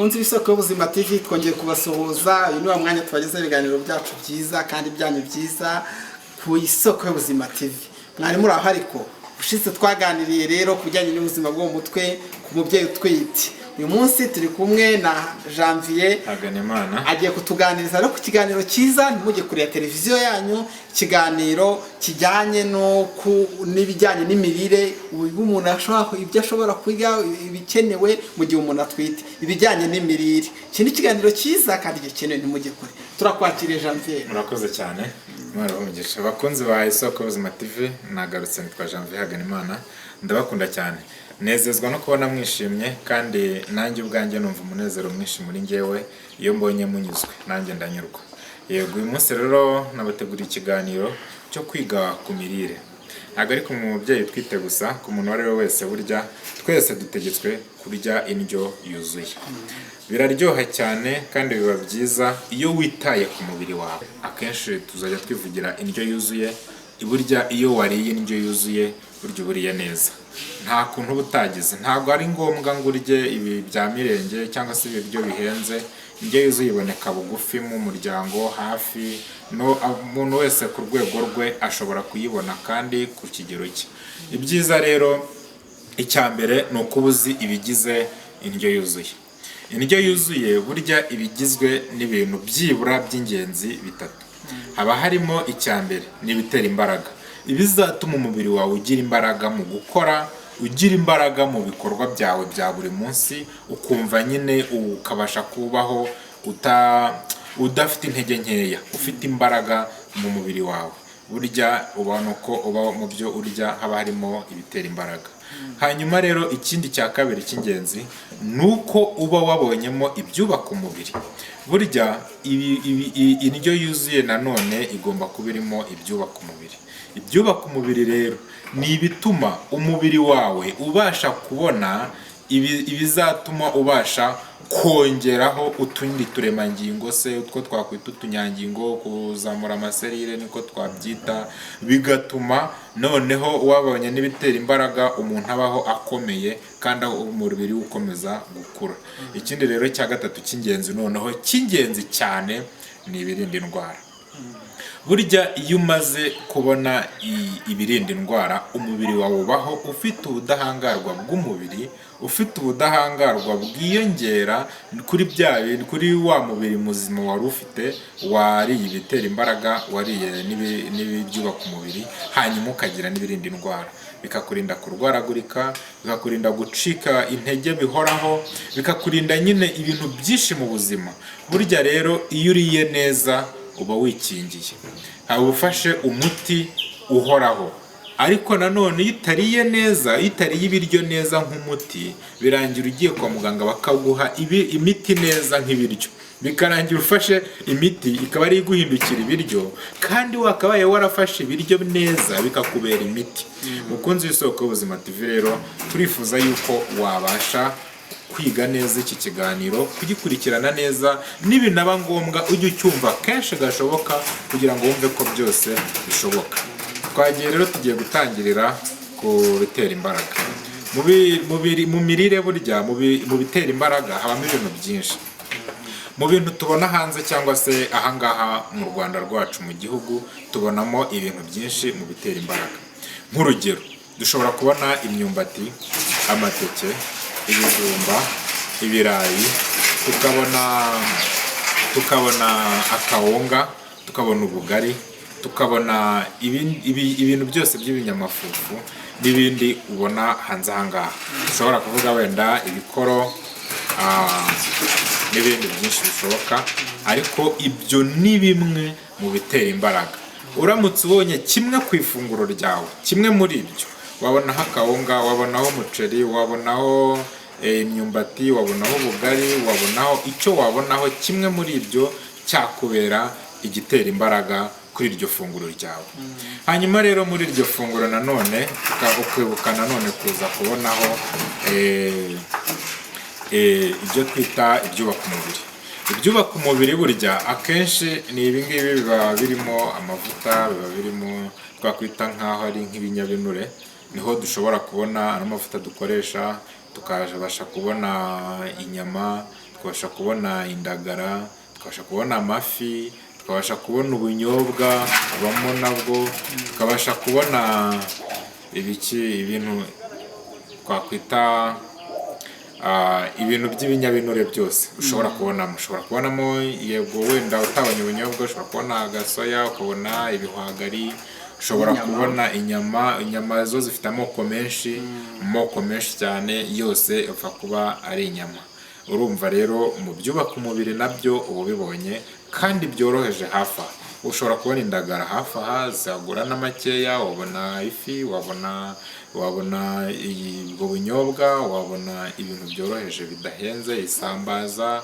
Munsi y'isoko y'ubuzima TV twongeye kubasuhuza. Uyu ni wa mwanya tubageza ibiganiro byacu byiza kandi byanyu byiza ku isoko y'ubuzima TV. Mwari muri aho ariko ushitse twaganiriye rero kujyanye n'ubuzima bwo mu mutwe ku mubyeyi utwite. Uyu munsi turi kumwe na Janvier Haganimana agiye kutuganiriza no ku kiganiro cyiza ntimujye kureba televiziyo yanyu, ikiganiro kijyanye no n'ibijyanye n'imirire, umuntu ashobora ibyo ashobora kwiga ibikenewe mu gihe umuntu atwite, ibijyanye n'imirire. Iki ni ikiganiro cyiza kandi gikenewe ntimujye kure. Turakwakiriye Janvier. murakoze cyane. Mwaramugisha bakunzi ba isoko y'ubuzima TV, nagarutse nitwa Janvier Haganimana. Ndabakunda cyane, nezezwa no kubona mwishimye kandi nanjye ubwanjye numva umunezero mwinshi muri ngewe iyo mbonye munyuzwe, nanjye ndanyurwa. Yego, uyu munsi rero nabategura ikiganiro cyo kwiga ku mirire. Ntabwo ari ku mubyeyi twite gusa, ku muntu wari we wese burya twese dutegetswe kurya indyo yuzuye. Biraryoha cyane kandi biba byiza iyo witaye ku mubiri wawe. Akenshi tuzajya twivugira indyo yuzuye, burya iyo wariye indyo yuzuye burya uburiye neza, nta kuntu butagize. Ntabwo ari ngombwa ngo urye ibi bya mirenge cyangwa se ibiryo bihenze. Indyo yuzuye iboneka bugufi mu muryango hafi, no umuntu wese ku rwego rwe ashobora kuyibona kandi ku kigero cye. Ibyiza rero icya mbere ni ukuba uzi ibigize indyo yuzuye. Indyo yuzuye burya ibigizwe n'ibintu byibura by'ingenzi bitatu. Haba harimo icya mbere ni ibitera imbaraga, ibizatuma umubiri wawe ugira imbaraga mu gukora, ugira imbaraga mu bikorwa byawe bya buri munsi, ukumva nyine ukabasha kubaho udafite intege nkeya, ufite imbaraga mu mubiri wawe. Burya ubona ko uba mu byo urya haba harimo ibitera imbaraga. Hanyuma rero ikindi cya kabiri cy'ingenzi ni uko uba wabonyemo ibyubaka umubiri. Burya indyo yuzuye nanone igomba kuba irimo ibyubaka umubiri. Ibyubaka umubiri rero ni ibituma umubiri wawe ubasha kubona ibizatuma ubasha kongeraho utundi turemangingo se, utwo twakwita utunyangingo, kuzamura amaserire niko twabyita, bigatuma noneho wabonye n'ibitera imbaraga umuntu abaho akomeye kandi umubiri ukomeza gukura. Ikindi rero cya gatatu cy'ingenzi noneho cy'ingenzi cyane ni ibirinda indwara. Burya iyo umaze kubona ibirinda indwara, umubiri wawe ubaho ufite ubudahangarwa bw'umubiri, ufite ubudahangarwa bwiyongera kuri wa mubiri muzima wari ufite, wariye ibitera imbaraga, wariye n'ibyubaka umubiri, hanyuma ukagira n'ibirinda indwara. Bikakurinda kurwaragurika, bikakurinda gucika intege bihoraho, bikakurinda nyine ibintu byinshi mu buzima. Burya rero iyo uriye neza uba wikingiye, haba ufashe umuti uhoraho. Ariko nanone iyo utariye neza, iyo utariye ibiryo neza nk'umuti, birangira ugiye kwa muganga bakaguha imiti neza nk'ibiryo, bikarangira ufashe imiti ikaba ari iguhindukira ibiryo kandi wakabaye warafashe ibiryo neza bikakubera imiti. Mukunzi w'isoko y'ubuzima TV rero turifuza yuko wabasha kwiga neza iki kiganiro, kugikurikirana neza, n'ibinaba ngombwa ujye ucyumva kenshi gashoboka kugira ngo wumve ko byose bishoboka. Twagiye rero tugiye gutangirira ku bitera imbaraga. Mu mirire burya mu bitera imbaraga habamo ibintu byinshi. Mu bintu tubona hanze cyangwa se ahangaha mu Rwanda rwacu mu gihugu tubonamo ibintu byinshi mu bitera imbaraga. Nk'urugero, dushobora kubona imyumbati, amateke, ibijumba, ibirayi, tukabona akawunga, tukabona ubugari, tukabona ibintu byose by'ibinyamafufu n'ibindi ubona hanze ahangaha. Ushobora kuvuga wenda ibikoro n'ibindi byinshi bishoboka, ariko ibyo ni bimwe mu bitera imbaraga. Uramutse ubonye kimwe ku ifunguro ryawe, kimwe muri ibyo, wabonaho akawunga, wabonaho umuceri, wabonaho imyumbati, wabonaho ubugari, wabonaho icyo wabonaho kimwe muri ibyo cyakubera igitera imbaraga kuri iryo funguro ryawe. Hanyuma rero muri iryo funguro nanone ukwibuka nanone kuza kubonaho ibyo twita ibyubaka umubiri. Ibyubaka umubiri burya akenshi ni ibingibi biba birimo amavuta, biba birimo twakwita nk'aho ari nk'ibinyabinure. Niho dushobora kubona amavuta dukoresha, tukabasha kubona inyama, tukabasha kubona indagara, tukabasha kubona amafi, tukabasha kubona ubunyobwa bubamo nabwo, tukabasha kubona ibintu twakwita ibintu by'ibinyabinure byose ushobora kubonamo yego wenda utabonye ubunyobwa ushobora kubona agasoya, ukabona ibihwagari, ushobora kubona inyama zo zifite amoko menshi cyane, yose upfa kuba ari inyama. Urumva rero mu byubaka umubiri nabyo uba ubibonye kandi byoroheje hafi aha. Ushobora kubona indagara hafi aha zagura na makeya, wabona ifi, wabona ubwo bunyobwa, wabona ibintu byoroheje bidahenze, isambaza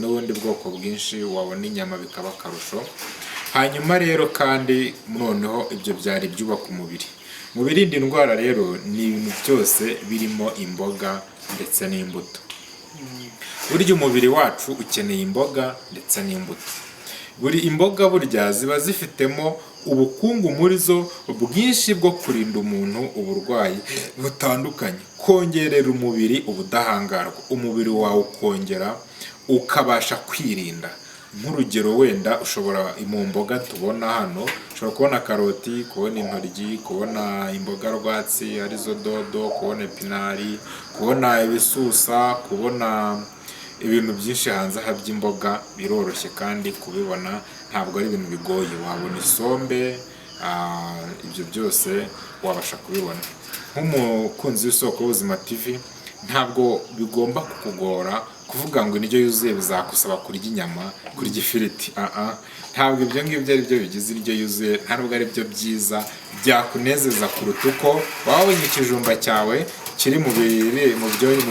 n'ubundi bwoko bwinshi, wabona inyama bikaba akarusho. Hanyuma rero kandi noneho ibyo byari ibyubaka umubiri. Mu birinda indwara rero ni ibintu byose birimo imboga ndetse n'imbuto. Burya umubiri wacu ukeneye imboga ndetse n'imbuto. Buri imboga burya ziba zifitemo ubukungu muri zo bwinshi bwo kurinda umuntu uburwayi butandukanye, kongerera umubiri ubudahangarwa, umubiri wawe ukongera ukabasha kwirinda. Nk'urugero wenda ushobora mu mboga tubona hano, ushobora kubona karoti, kubona intoryi, kubona imboga rwatsi arizo dodo, kubona epinari, kubona ibisusa, kubona ibintu byinshi hanze aha by'imboga biroroshye kandi kubibona ntabwo ari ibintu bigoye. Wabona isombe, ibyo byose wabasha kubibona. Nk'umukunzi w'Isoko y'Ubuzima TV ntabwo bigomba kukugora kuvuga ngo indyo yuzuye bizakusaba kurya inyama, kurya ifiriti. Ntabwo ibyo ngibyo ari byo bigize indyo yuzuye, ntabwo ari byo byiza byakunezeza kuruta uko waba wabonye ikijumba cyawe kiri mu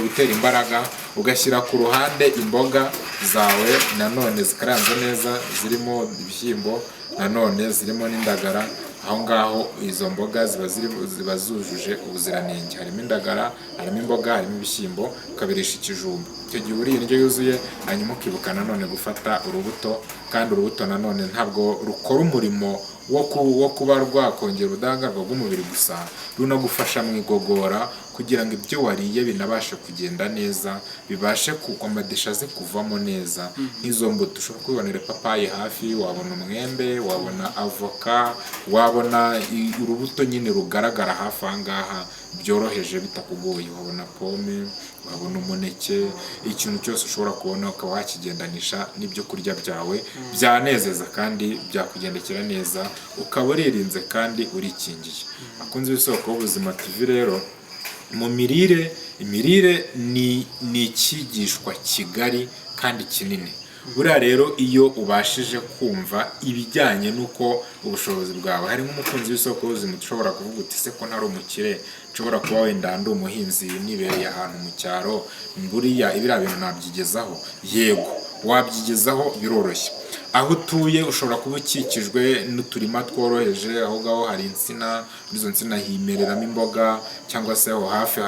bitera imbaraga, ugashyira ku ruhande imboga zawe nanone zikaranze neza, zirimo ibishyimbo, nanone zirimo n'indagara. Aho ngaho izo mboga ziba zujuje ubuziranenge, harimo indagara, harimo imboga, harimo ibishyimbo, ukabirisha ikijumba. Icyo gihe uriye indyo yuzuye, hanyuma ukibuka nanone gufata urubuto, kandi urubuto nanone ntabwo rukora umurimo wo kuba rwakongera ubudahangarwa bw'umubiri gusa, runagufasha mu igogora kugira ngo ibyo wariye binabashe kugenda neza, bibashe kukomadisha zikuvamo neza. Nk'izo mbuto ushobora kubibonera ipapayi hafi, wabona umwembe, wabona avoka, wabona urubuto nyine rugaragara hafi aha ngaha byoroheje bitakugoye, wabona pome, wabona umuneke, ikintu cyose ushobora kubona ukaba wakigendanisha n'ibyo kurya byawe, byanezeza kandi byakugendekera neza, ukaba uririnze kandi urikingiye. Akunze w'Isoko y'Ubuzima TV rero, mu imirire ni ikigishwa kigari kandi kinini. Buriya rero iyo ubashije kumva ibijyanye n'uko ubushobozi bwawe, hari nk'umukunzi w'Isoko y'Ubuzima ushobora kuvuga uti se ko ntari umukire, nshobora kuba wenda ndi umuhinzi nibereye ahantu mu cyaro, buriya ibiriya bintu nabyigezaho. Yego wabyigezaho, biroroshye. Aho utuye ushobora kuba ukikijwe n'uturima tworoheje, aho ngaho hari insina, muri izo nsina himereramo imboga, cyangwa se aho hafi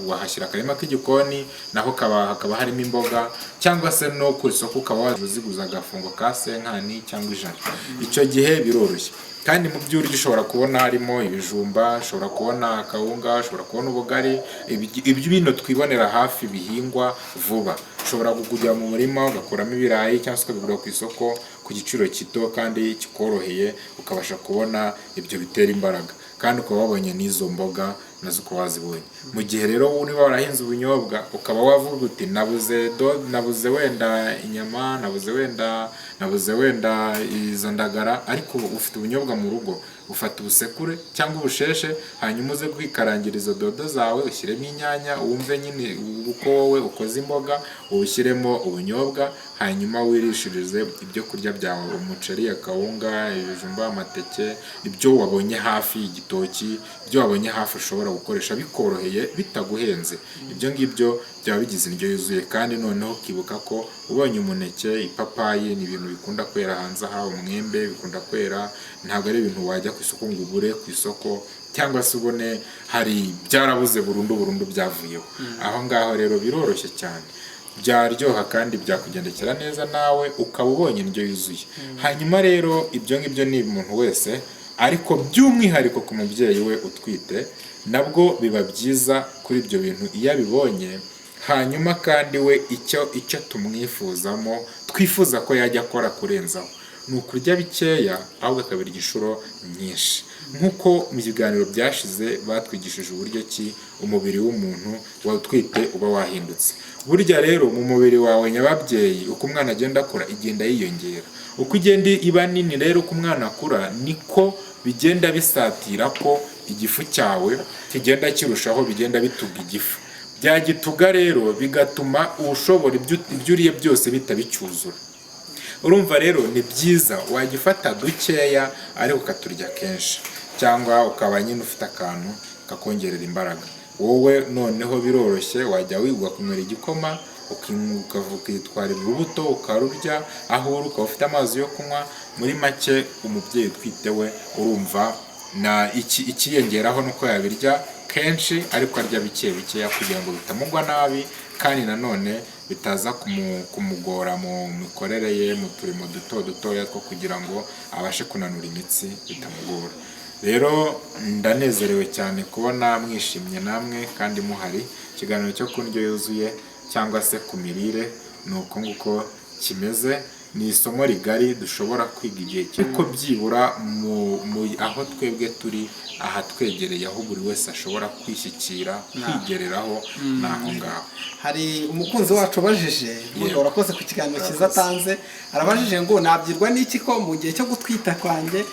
wahashyira akarima k'igikoni naho hakaba harimo imboga, cyangwa se no ku isoko ukaba waziguza agafungo ka senkani cyangwa ijana. Icyo gihe biroroshye. Kandi mu byo urya ushobora kubona harimo ibijumba, ushobora kubona akawunga, ushobora kubona ubugari, ibyo bino twibonera hafi bihingwa vuba. Ushobora kujya mu murima ugakuramo ibirayi cyangwa se ukabigura ku isoko ku giciro gito kandi kikoroheye, ukabasha kubona ibyo bitera imbaraga, kandi ukaba wabonye n'izo mboga nazo ukaba wazibonye. Mu gihe rero niba warahinze ubunyobwa ukaba wavuga uti nabuze wenda inyama, nabuze wenda izo ndagara, ariko ufite ubunyobwa mu rugo, ufata ubusekure cyangwa ubusheshe, hanyuma uze kwikarangira izo dodo zawe, ushyiremo inyanya, wumve nyine uko wowe ukoze imboga, ubushyiremo ubunyobwa, hanyuma wirishirize ibyo kurya byawe, umuceri, akawunga, ibijumba, amateke, ibyo wabonye hafi, igitoki, ibyo wabonye hafi ushobora gukoresha bikoroheye bitaguhenze. Ibyo ngibyo byaba bigize indyo yuzuye. Kandi noneho ukibuka ko ubonye umuneke, ipapayi ni ibintu bikunda kwera hanze aha, umwembe bikunda kwera, ntabwo ari ibintu wajya ku isoko ngo ubure ku isoko, cyangwa se ubone hari byarabuze burundu byavuyeho. Aho ngaho rero biroroshye cyane, byaryoha kandi byakugendekera neza, nawe ukaba ubonye indyo yuzuye. Hanyuma rero ibyo ngibyo ni umuntu wese, ariko by'umwihariko ku mubyeyi we utwite, nabwo biba byiza kuri ibyo bintu iyo abibonye hanyuma kandi we icyo tumwifuzamo twifuza ko yajya akora kurenzaho ni ukurya bikeya ahubwo akabirya inshuro nyinshi. Nk'uko mu biganiro byashize batwigishije uburyo ki umubiri w'umuntu watwite uba wahindutse. Burya rero mu mubiri wawe nyababyeyi uko umwana agenda akura igenda yiyongera, uko igenda iba nini rero uko umwana akura niko bigenda bisatira ko igifu cyawe kigenda kirushaho bigenda bituga igifu. Byagituga rero bigatuma ushobora ibyo uriye byose bitabicyuzura. Urumva rero ni byiza wagifata dukeya ariko ukaturya kenshi, cyangwa ukaba nyine ufite akantu kakongerera imbaraga. Wowe noneho biroroshye wajya wigwa kunywera igikoma ukitwarira urubuto ukarurya, aho uri ukaba ufite amazi yo kunywa. Muri make umubyeyi utwite we urumva na ikiyongeraho nuko yabirya kenshi ariko arya bike bikeya kugira ngo bitamugwa nabi, kandi nanone bitaza kumugora mu mikorere ye mu turimo dutoya two kugira ngo abashe kunanura imitsi bitamugora. Rero ndanezerewe cyane kubona mwishimye namwe kandi muhari. Ikiganiro cyo ku ndyo yuzuye cyangwa se ku mirire ni uko nguko kimeze. Ni isomo rigari dushobora kwiga igihe cy'uko byibura aho twebwe turi aha twegereye, aho buri wese ashobora kwishyikira kwigereraho naho ngaho. Hari umukunzi wacu abajije, urakoze ku kiganiro cyiza atanze, arabajije ngo nabyirwa n'iki ko mu gihe cyo gutwita kwanjye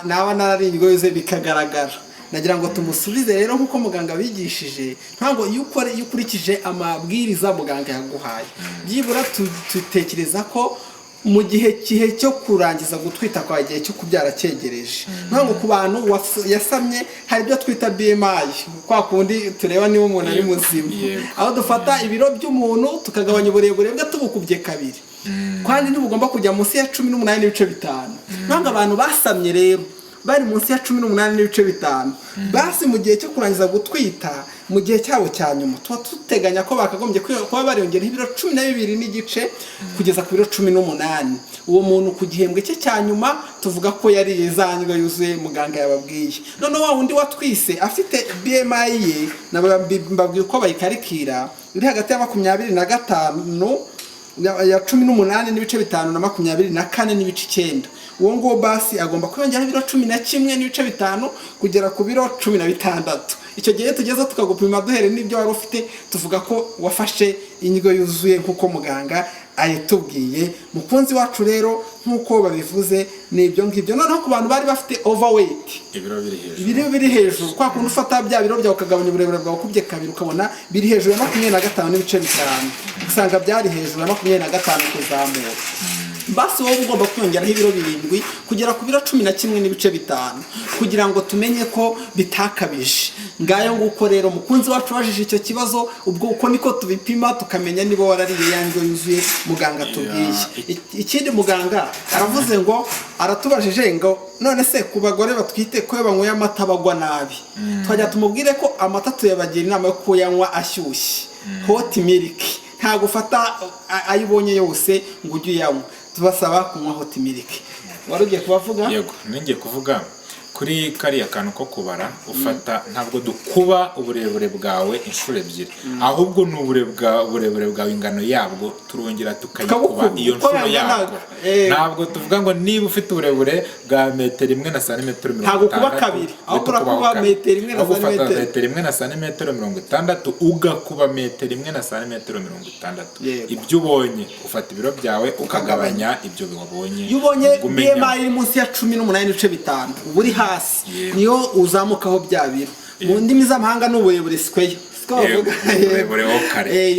naba narariye indyo yuzuye bikagaragara. Nagira ngo tumusubize rero nk'uko muganga bigishije, ntabwo iyo ukurikije amabwiriza muganga yaguhaye, byibura tutekereza ko mu gihe cyo kurangiza gutwita kwa igihe cyo kubyara cyegereje. Ntabwo ku bantu yasamye hari ibyo twita BMI, kwa kundi tureba niba umuntu ari muzima, aho dufata ibiro by'umuntu tukagabanya uburebure bwe tubukubye kabiri, kandi ntibugomba kujya munsi ya 18.5. Ntabwo abantu basamye rero bari munsi ya 18.5 basi mu gihe cyo kurangiza gutwita mu gihe cyabo cya nyuma tuba tuteganya ko bakagombye kuba bariyongera ibiro 12.5 kugeza ku biro 18. Uwo muntu ku gihembwe cye cya nyuma tuvuga ko yariye za ndyo yuzuye muganga yababwiye. None wa wundi watwise afite BMI ye nababwiye ko bayikarikira iri hagati ya 25 ya 18.5 na 24.9. Uwo ngo basi agomba kwiyongera ibiro 11.5 kugera ku biro 16. Icyo gihe tugeze tukagupima duhere n'ibyo wari ufite, tuvuga ko wafashe indyo yuzuye nk'uko muganga ayitubwiye. Mukunzi wacu rero nk'uko babivuze n'ibyo ngibyo. Noneho ku bantu bari bafite overweight, ibiro biri hejuru, kwa kundi ufata bya biro byawe ukagabanya uburebure bwawe ukubye kabiri ukabona biri hejuru ya 25.5, usanga byari hejuru ya 25 kuzamura. Basi wowe ugomba kwiyongeraho ibiro 7 kugera ku biro 11.5 kugira ngo tumenye ko bitakabije. Ngayo nguko rero mukunzi wacu wajije icyo kibazo, ubwo uko niko tubipima tukamenya niba warariye ya ndyo yuzuye muganga tubwiye. Ikindi muganga aravuze ngo aratubajije ngo none se ku bagore batwite ko banyweye amata bagwa nabi, twajya tumubwire ko amata tuyabagira inama yo kuyanywa ashyushye, hot milk, nta gufata ayibonye yose ngo ujye uyanywa, tubasaba kunywa hot milk. Warugiye kubavuga? Yego, ningiye kuvuga kuri kariya kantu ko kubara ufata, ntabwo dukuba uburebure bwawe inshuro ebyiri, ahubwo ni uburebure bwawe ingano yabwo turongera tukayikuba iyo nshuro yabwo. Ntabwo tuvuga ngo niba ufite uburebure bwa metero 1 na santimetero 60, ntabwo kuba kabiri, ahubwo urakuba metero 1 na santimetero 60 ugakuba metero 1 na santimetero 60. Ibyo ubonye ufata ibiro byawe ukagabanya ibyo wabonye. Iyo ubonye BMI iri munsi ya 18.5 buri hasi niyo uzamukaho bya biro. Mu ndimi z'amahanga n'uburebure square.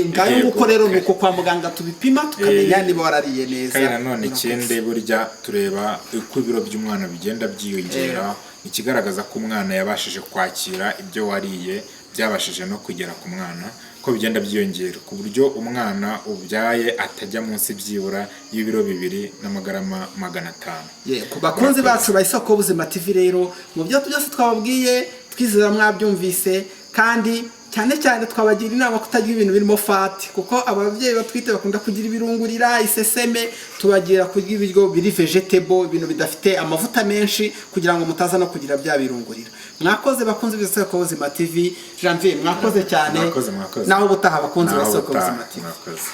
Ngayo nguko rero nuko kwa muganga tubipima tukamenya niba warariye neza. Kandi nanone ikindi burya tureba uko ibiro by'umwana bigenda byiyongera, ikigaragaza ko umwana yabashije kwakira ibyo wariye byabashije no kugera ku mwana, ko bigenda byiyongera ku buryo umwana ubyaye atajya munsi byibura y'ibiro 2 n'amagarama 500. Ku bakunzi bacu ba Isoko Buzima TV rero mu byo byose twababwiye twizera mwabyumvise, kandi cyane cyane twabagira inama kutagira ibintu birimo fati, kuko ababyeyi batwite bakunda kugira ibirungurira, iseseme. Tubagira kurya ibiryo biri vegetable, ibintu bidafite amavuta menshi, kugira ngo mutaza no kugira bya birungurira. Mwakoze bakunzi b'Isoko Ubuzima TV. Janvier, mwakoze cyane. Mwakoze. Naho ubutaha bakunzi b'Isoko Naho Ubuzima TV. mwakoze.